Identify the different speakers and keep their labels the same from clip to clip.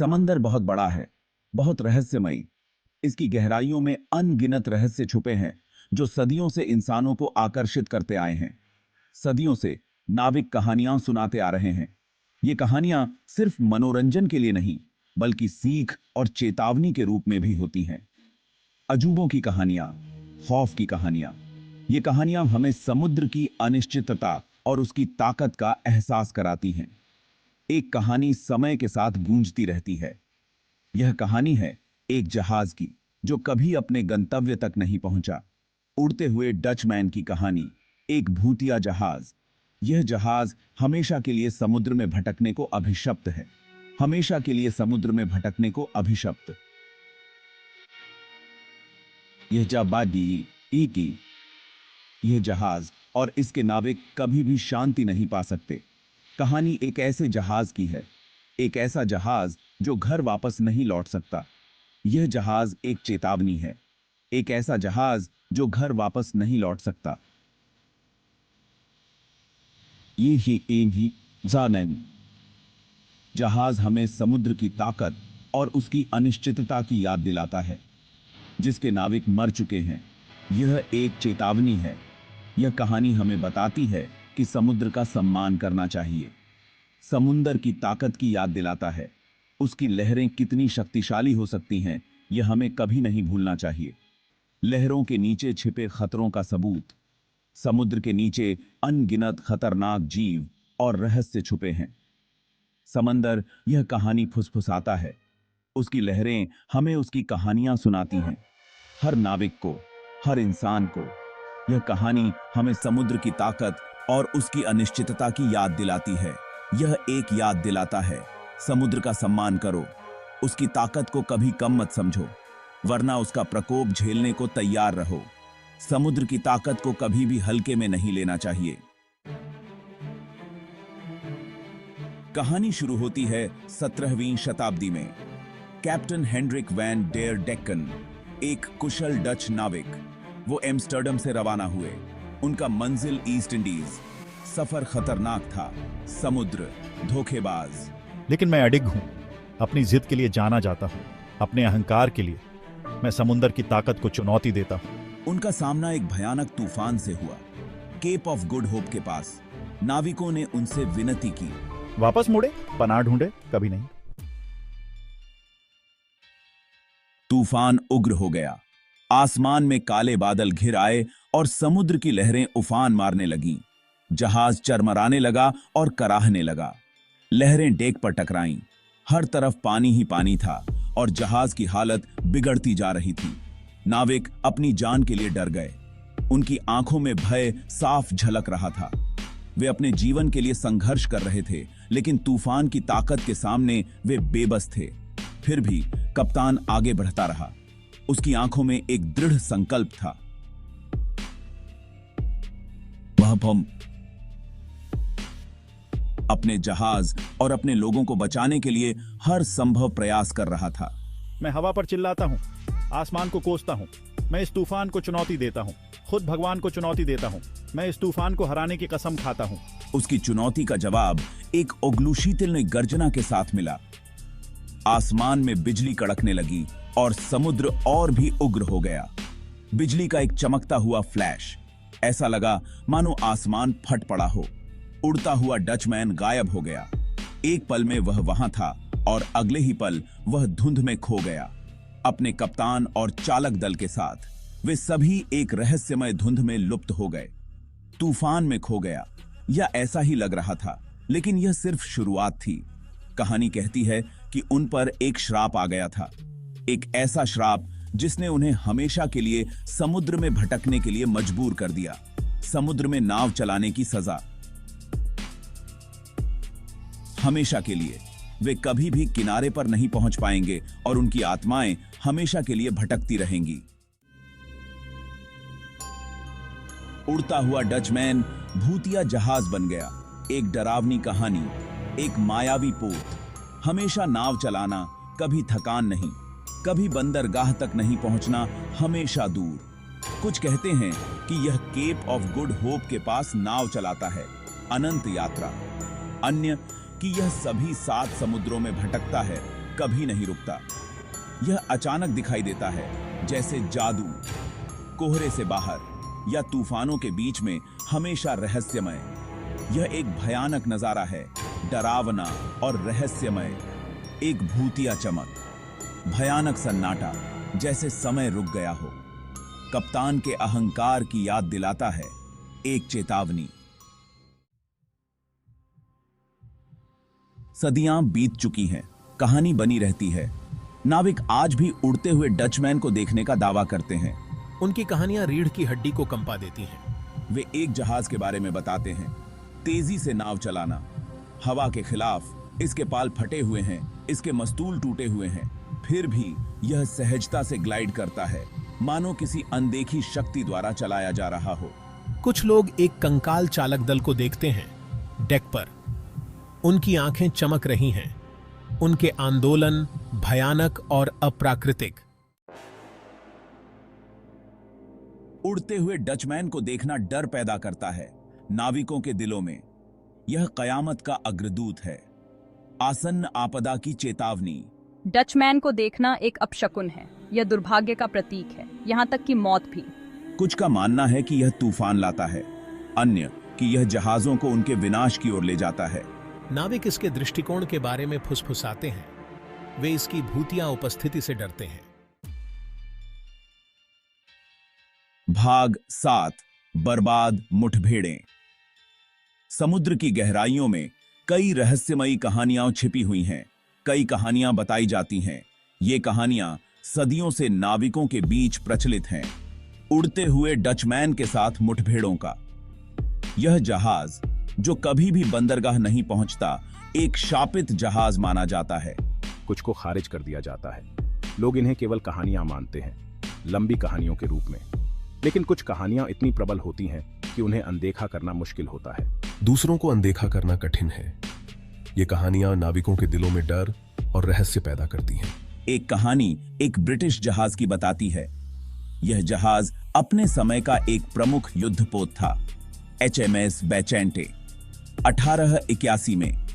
Speaker 1: समंदर बहुत बड़ा है, बहुत रहस्यमयी। इसकी गहराइयों में अनगिनत रहस्य छुपे हैं जो सदियों से इंसानों को आकर्षित करते आए हैं। सदियों से नाविक कहानियां सुनाते आ रहे हैं। ये कहानियां सिर्फ मनोरंजन के लिए नहीं, बल्कि सीख और चेतावनी के रूप में भी होती हैं। अजूबों की कहानियां, खौफ की कहानियां। ये कहानियां हमें समुद्र की अनिश्चितता और उसकी ताकत का एहसास कराती हैं। एक कहानी समय के साथ गूंजती रहती है। यह कहानी है एक जहाज की जो कभी अपने गंतव्य तक नहीं पहुंचा। उड़ते हुए डचमैन की कहानी, एक भूतिया जहाज। यह जहाज हमेशा के लिए समुद्र में भटकने को अभिशप्त है। हमेशा के लिए समुद्र में भटकने को अभिशप्त। यह जाबादी की यह जहाज और इसके नाविक कभी भी शांति नहीं पा सकते। कहानी एक ऐसे जहाज की है, एक ऐसा जहाज जो घर वापस नहीं लौट सकता। यह जहाज एक चेतावनी है, एक ऐसा जहाज जो घर वापस नहीं लौट सकता। ये ही जानन जहाज हमें समुद्र की ताकत और उसकी अनिश्चितता की याद दिलाता है, जिसके नाविक मर चुके हैं। यह एक चेतावनी है। यह कहानी हमें बताती है कि समुद्र का सम्मान करना चाहिए। समुद्र की ताकत की याद दिलाता है। उसकी लहरें कितनी शक्तिशाली हो सकती हैं, यह हमें कभी नहीं भूलना चाहिए। लहरों के नीचे छिपे खतरों का सबूत। समुद्र के नीचे अनगिनत खतरनाक जीव और रहस्य छुपे हैं। समंदर यह कहानी फुसफुसाता है। उसकी लहरें हमें उसकी कहानियां सुनाती हैं। हर नाविक को, हर इंसान को यह कहानी हमें समुद्र की ताकत और उसकी अनिश्चितता की याद दिलाती है। यह एक याद दिलाता है, समुद्र का सम्मान करो। उसकी ताकत को कभी कम मत समझो, वरना उसका प्रकोप झेलने को तैयार रहो। समुद्र की ताकत को कभी भी हल्के में नहीं लेना चाहिए। कहानी शुरू होती है 17वीं शताब्दी में। Captain Henrik van der Decken, एक कुशल डच नाविक, वो एम्स्टर्डम से रवाना हुए। उनका मंजिल ईस्ट इंडीज। सफर खतरनाक था, समुद्र, धोखेबाज।
Speaker 2: लेकिन मैं अडिग हूं, अपनी जिद के लिए जाना जाता हूं, अपने अहंकार के लिए। मैं समुद्र की ताकत को चुनौती देता हूं।
Speaker 1: उनका सामना एक भयानक तूफान से हुआ, केप ऑफ गुड होप के पास। नाविकों ने उनसे विनती की,
Speaker 2: वापस मुड़े, पनाह ढूंढे। कभी नहीं।
Speaker 1: तूफान उग्र हो गया। आसमान में काले बादल घिर आए और समुद्र की लहरें उफान मारने लगीं। जहाज चरमराने लगा और कराहने लगा। लहरें डेक पर टकराईं। हर तरफ पानी ही पानी था और जहाज की हालत बिगड़ती जा रही थी। नाविक अपनी जान के लिए डर गए। उनकी आंखों में भय साफ झलक रहा था। वे अपने जीवन के लिए संघर्ष कर रहे थे, लेकिन तूफान की ताकत के सामने वे बेबस थे। फिर भी कप्तान आगे बढ़ता रहा। उसकी आंखों में एक दृढ़ संकल्प था। वह अपने जहाज और अपने लोगों को बचाने के लिए हर संभव प्रयास कर रहा था।
Speaker 2: मैं हवा पर चिल्लाता हूं, आसमान को कोसता हूं। मैं इस तूफान को चुनौती देता हूं, खुद भगवान को चुनौती देता हूं। मैं इस तूफान को हराने की कसम खाता हूं।
Speaker 1: उसकी चुनौती का जवाब एक उग्लूशीतल गर्जना के साथ मिला। आसमान में बिजली कड़कने लगी और समुद्र और भी उग्र हो गया। बिजली का एक चमकता हुआ फ्लैश, ऐसा लगा मानो आसमान फट पड़ा हो। उड़ता हुआ डचमैन गायब हो गया। एक पल में वह वहां था और अगले ही पल वह धुंध में खो गया। अपने कप्तान और चालक दल के साथ वे सभी एक रहस्यमय धुंध में लुप्त हो गए। तूफान में खो गया, या ऐसा ही लग रहा था, लेकिन यह सिर्फ शुरुआत थी। कहानी कहती है कि उन पर एक श्राप आ गया था, एक ऐसा श्राप जिसने उन्हें हमेशा के लिए समुद्र में भटकने के लिए मजबूर कर दिया। समुद्र में नाव चलाने की सजा। हमेशा के लिए वे कभी भी किनारे पर नहीं पहुंच पाएंगे और उनकी आत्माएं हमेशा के लिए भटकती रहेंगी। उड़ता हुआ डचमैन भूतिया जहाज बन गया। एक डरावनी कहानी, एक मायावी पोत। हमेशा नाव चलाना, कभी थकान नहीं, कभी बंदरगाह तक नहीं पहुंचना, हमेशा दूर। कुछ कहते हैं कि यह केप ऑफ गुड होप के पास नाव चलाता है, अनंत यात्रा। अन्य कि यह सभी 7 समुद्रों में भटकता है, कभी नहीं रुकता। यह अचानक दिखाई देता है, जैसे जादू। कोहरे से बाहर या तूफानों के बीच में हमेशा रहस्यमय। यह एक भयानक नजारा है, डरावना और रहस्यमय। एक भूतिया चमक, भयानक सन्नाटा, जैसे समय रुक गया हो। कप्तान के अहंकार की याद दिलाता है, एक चेतावनी। सदियां बीत चुकी हैं, कहानी बनी रहती है। नाविक आज भी उड़ते हुए डचमैन को देखने का दावा करते हैं।
Speaker 3: उनकी कहानियां रीढ़ की हड्डी को कंपा देती हैं।
Speaker 1: वे एक जहाज के बारे में बताते हैं, तेजी से नाव चलाना, हवा के खिलाफ। इसके पाल फटे हुए हैं, इसके मस्तूल टूटे हुए हैं, फिर भी यह सहजता से ग्लाइड करता है, मानो किसी अनदेखी शक्ति द्वारा चलाया जा रहा हो।
Speaker 3: कुछ लोग एक कंकाल चालक दल को देखते हैं, डेक पर। उनकी आंखें चमक रही हैं, उनके आंदोलन भयानक और अप्राकृतिक।
Speaker 1: उड़ते हुए डचमैन को देखना डर पैदा करता है नाविकों के दिलों में। यह कयामत का अग्रदूत है, आसन्न आपदा की चेतावनी।
Speaker 4: डचमैन को देखना एक अपशकुन है, यह दुर्भाग्य का प्रतीक है, यहाँ तक कि मौत भी।
Speaker 1: कुछ का मानना है कि यह तूफान लाता है, अन्य कि यह जहाजों को उनके विनाश की ओर ले जाता है।
Speaker 3: नाविक इसके दृष्टिकोण के बारे में फुसफुसाते हैं। वे इसकी भूतिया उपस्थिति से डरते हैं।
Speaker 1: भाग 7, बर्बाद मुठभेड़ें। समुद्र की गहराइयों में कई रहस्यमयी कहानियां छिपी हुई हैं। कई कहानियां बताई जाती हैं। ये कहानियां सदियों से नाविकों के बीच प्रचलित हैं। उड़ते हुए डचमैन के साथ मुठभेड़ों का यह जहाज, जो कभी भी बंदरगाह नहीं पहुंचता, एक शापित जहाज माना जाता है।
Speaker 5: कुछ को खारिज कर दिया जाता है। लोग इन्हें केवल कहानियां मानते हैं, लंबी कहानियों के रूप में। लेकिन कुछ कहानियां इतनी प्रबल होती हैं कि उन्हें अनदेखा करना मुश्किल होता है।
Speaker 6: दूसरों को अनदेखा करना कठिन है। ये कहानियां नाविकों के दिलों में डर और रहस्य पैदा करती हैं।
Speaker 1: एक कहानी एक ब्रिटिश जहाज की बताती है। यह जहाज अपने समय का एक प्रमुख युद्धपोत था, HMS बैचेंटे। 1881 में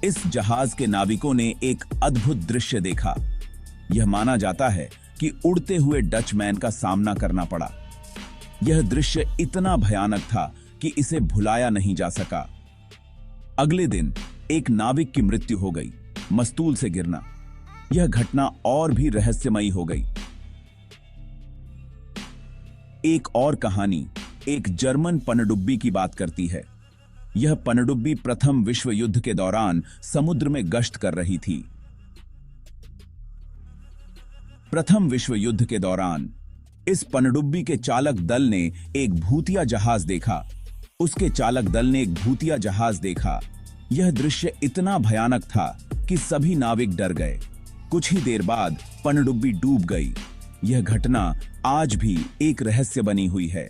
Speaker 1: इस जहाज के नाविकों ने एक अद्भुत दृश्य देखा। यह माना जाता है कि उड़ते हुए डचमैन का सामना करना पड़ा। यह दृश्य इतना भयानक था कि इसे भुलाया नहीं जा सका। अगले दिन एक नाविक की मृत्यु हो गई, मस्तूल से गिरना। यह घटना और भी रहस्यमयी हो गई। एक और कहानी एक जर्मन पनडुब्बी की बात करती है। यह पनडुब्बी प्रथम विश्व युद्ध के दौरान समुद्र में गश्त कर रही थी। प्रथम विश्व युद्ध के दौरान इस पनडुब्बी के चालक दल ने एक भूतिया जहाज देखा। उसके चालक दल ने एक भूतिया जहाज देखा। यह दृश्य इतना भयानक था कि सभी नाविक डर गए। कुछ ही देर बाद पनडुब्बी डूब गई। यह घटना आज भी एक रहस्य बनी हुई है।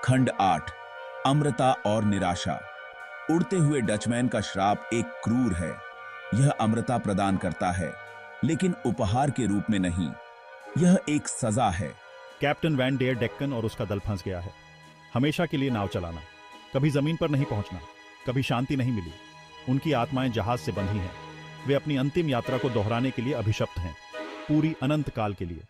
Speaker 1: खंड 8, अमृता और निराशा। उड़ते हुए डचमैन का श्राप एक क्रूर है। यह अमृता प्रदान करता है, लेकिन उपहार के रूप में नहीं। यह एक सजा है।
Speaker 2: कैप्टन वैन डेयर डेक्कन और उसका दल फंस गया है। हमेशा के लिए नाव चलाना, कभी जमीन पर नहीं पहुंचना, कभी शांति नहीं मिली। उनकी आत्माएं जहाज से बंधी हैं। वे अपनी अंतिम यात्रा को दोहराने के लिए अभिशप्त हैं, पूरी अनंत काल के लिए।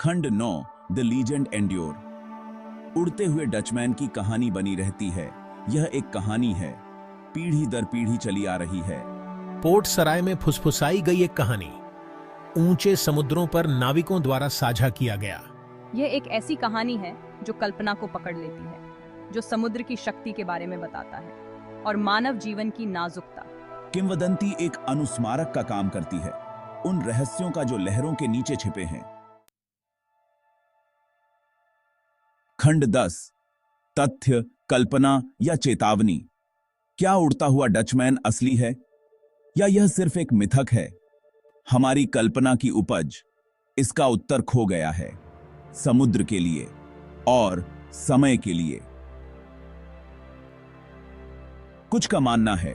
Speaker 1: खंड 9, द लीजेंड एंड्योर। उड़ते हुए डचमैन की कहानी बनी रहती है। यह एक कहानी है, पीढ़ी दर पीढ़ी चली आ रही है।
Speaker 3: पोर्ट सराय में फुसफुसाई गई एक कहानी, ऊंचे समुद्रों पर नाविकों द्वारा साझा किया गया।
Speaker 4: यह एक ऐसी कहानी है जो कल्पना को पकड़ लेती है, जो समुद्र की शक्ति के बारे में बताता है और मानव जीवन की नाजुकता।
Speaker 1: किंवदंती एक अनुस्मारक का काम करती है, उन रहस्यों का जो लहरों के नीचे छिपे हैं। खंड 10, तथ्य, कल्पना या चेतावनी। क्या उड़ता हुआ डचमैन असली है या यह सिर्फ एक मिथक है, हमारी कल्पना की उपज? इसका उत्तर खो गया है, समुद्र के लिए और समय के लिए। कुछ का मानना है,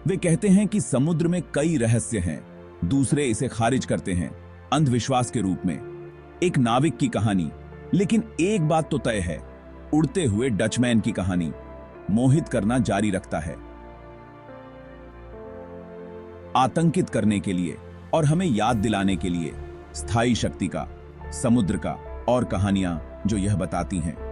Speaker 1: वे कहते हैं कि समुद्र में कई रहस्य हैं, दूसरे इसे खारिज करते हैं अंधविश्वास के रूप में। एक नाविक की कहानी, लेकिन एक बात तो तय है, उड़ते हुए डचमैन की कहानी। मोहित करना जारी रखता है, आतंकित करने के लिए और हमें याद दिलाने के लिए स्थायी शक्ति का, समुद्र का और कहानियां जो यह बताती हैं